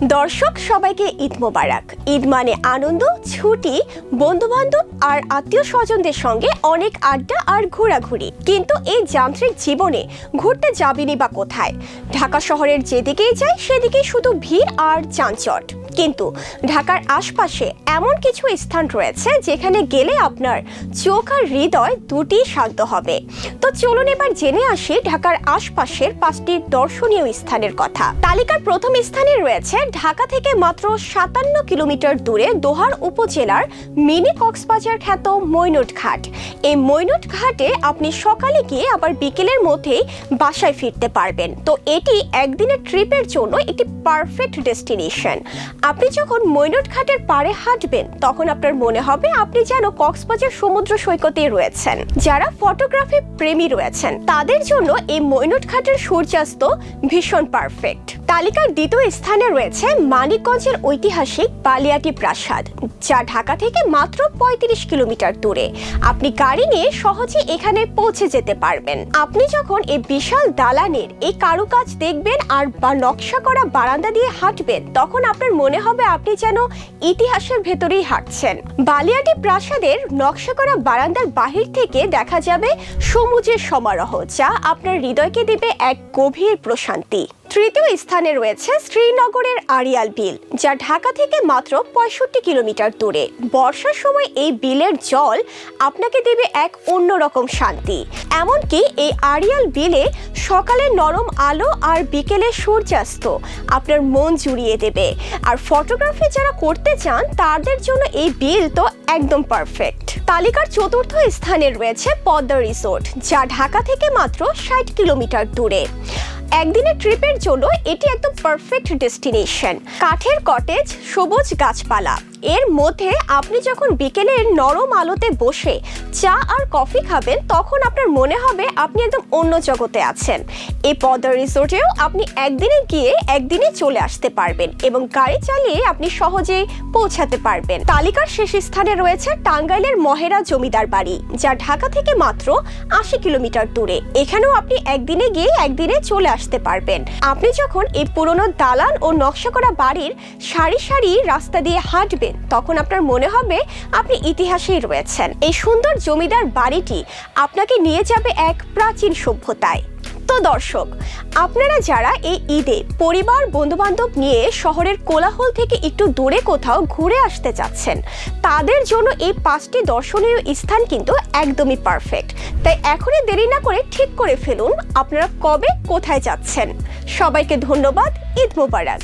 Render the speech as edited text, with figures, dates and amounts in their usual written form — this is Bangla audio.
দর্শক সবাইকে ঈদ মোবারক। ঈদ মানে আনন্দ, ছুটি, বন্ধু বান্ধব আর আত্মীয় স্বজনদের সঙ্গে অনেক আড্ডা আর ঘোরাঘুরি। কিন্তু এই যান্ত্রিক জীবনে ঘুরতে যাবেনই বা কোথায়? ঢাকা শহরের যেদিকেই যাই সেদিকেই শুধু ভিড় আর যানজট। কিন্তু ঢাকার আশপাশে এমন কিছু স্থান রয়েছে যেখানে গেলে আপনার চোখ আর হৃদয় দুটি শান্ত হবে। তো চলুন এবার জেনে আসি ঢাকার আশপাশের 5টি দর্শনীয় স্থানের কথা। তালিকার প্রথম স্থানে রয়েছে ঢাকা থেকে মাত্র 57 কিলোমিটার দূরে দোহার উপজেলার মিনি কক্সবাজার খ্যাত মৈনট ঘাট। এই মৈনট ঘাটে আপনি সকালে গিয়ে আবার বিকেলের মধ্যেই বাসায় ফিরতে পারবেন। তো এটি একদিনের ট্রিপের জন্য একটি পারফেক্ট ডেস্টিনেশন। আপনি যখন মৈনট ঘাটের পাড়ে হাঁটবেন তখন আপনার মনে হবে আপনি যেন কক্সবাজার সমুদ্র সৈকতে রয়েছেন। যারা ফটোগ্রাফি প্রেমী রয়েছেন তাদের জন্য এই মৈনট ঘাটের সূর্যাস্ত ভীষণ পারফেক্ট। তালিকার দ্বিতীয় স্থানে রয়েছে মানিকগঞ্জের ঐতিহাসিক বালিয়াটি প্রাসাদ, যা ঢাকা থেকে মাত্র 35 কিলোমিটার দূরে। আপনি গাড়ি নিয়ে সহজে এখানে পৌঁছে যেতে পারবেন। আপনি যখন এই বিশাল দালানের এই কারুকাজ দেখবেন আর বা নকশা করা বারান্দা দিয়ে হাঁটবেন তখন আপনার মনে হবে আপনি যেন ইতিহাসের ভেতরেই হাঁটছেন। বালিয়াটি প্রাসাদের নকশা করা বারান্দার বাহির থেকে দেখা যাবে সমুদ্রের সমারোহ, যা আপনার হৃদয়কে দেবে এক গভীর প্রশান্তি। তৃতীয় স্থানে রয়েছে শ্রীনগরের আড়িয়াল বিল, যা ঢাকা থেকে মাত্র 65 কিলোমিটার দূরে। বর্ষার সময় এই বিলের জল আপনাকে দেবে এক অন্যরকম শান্তি। এমনকি এই আড়িয়াল বিলে সকালে নরম আলো আর বিকেলে সূর্যাস্ত আপনার মন জুড়িয়ে দেবে। আর ফটোগ্রাফি যারা করতে চান তাদের জন্য এই বিল তো একদম পারফেক্ট। তালিকার চতুর্থ স্থানে রয়েছে পদ্মা রিসোর্ট, যা ঢাকা থেকে মাত্র 60 কিলোমিটার দূরে। একদিনের ট্রিপের জন্য এটি একদম পারফেক্ট ডেস্টিনেশন। কাঠের কটেজ, সবুজ গাছপালা, এর মধ্যে আপনি যখন বিকেলের নরম আলোতে বসে চা আর কফি খাবেন তখন আপনার মনে হবে আপনি একদম অন্য জগতে আছেন। এই পদ্মা রিসোর্টেও আপনি একদিনে গিয়ে একদিনে চলে আসতে পারবেন এবং গাড়ি চালিয়ে আপনি সহজেই পৌঁছাতে পারবেন। তালিকার শেষ স্থানে রয়েছে টাঙ্গাইলের মহেরা জমিদার বাড়ি, যা ঢাকা থেকে মাত্র 80 কিলোমিটার দূরে। এখানেও আপনি একদিনে গিয়ে একদিনে চলে আসতে পারবেন। আপনি যখন এই পুরনো দালান ও নকশা করা বাড়ির সারি সারি রাস্তা দিয়ে হাঁটবেন তখন আপনার মনে হবে আপনি ইতিহাসেই রয়েছেন। এই সুন্দর জমিদার বাড়িটি আপনাকে নিয়ে যাবে এক প্রাচীন সভ্যতায়। তো দর্শক, আপনারা যারা এই ঈদে পরিবার বন্ধুবান্ধব নিয়ে শহরের কোলাহল থেকে একটু দূরে কোথাও ঘুরে আসতে চাচ্ছেন তাদের জন্য এই 5টি দর্শনীয় স্থান কিন্তু একদমই পারফেক্ট। তাই এখনই দেরি না করে ঠিক করে ফেলুন আপনারা কবে কোথায় যাচ্ছেন। সবাইকে ধন্যবাদ। ঈদ মোবারক।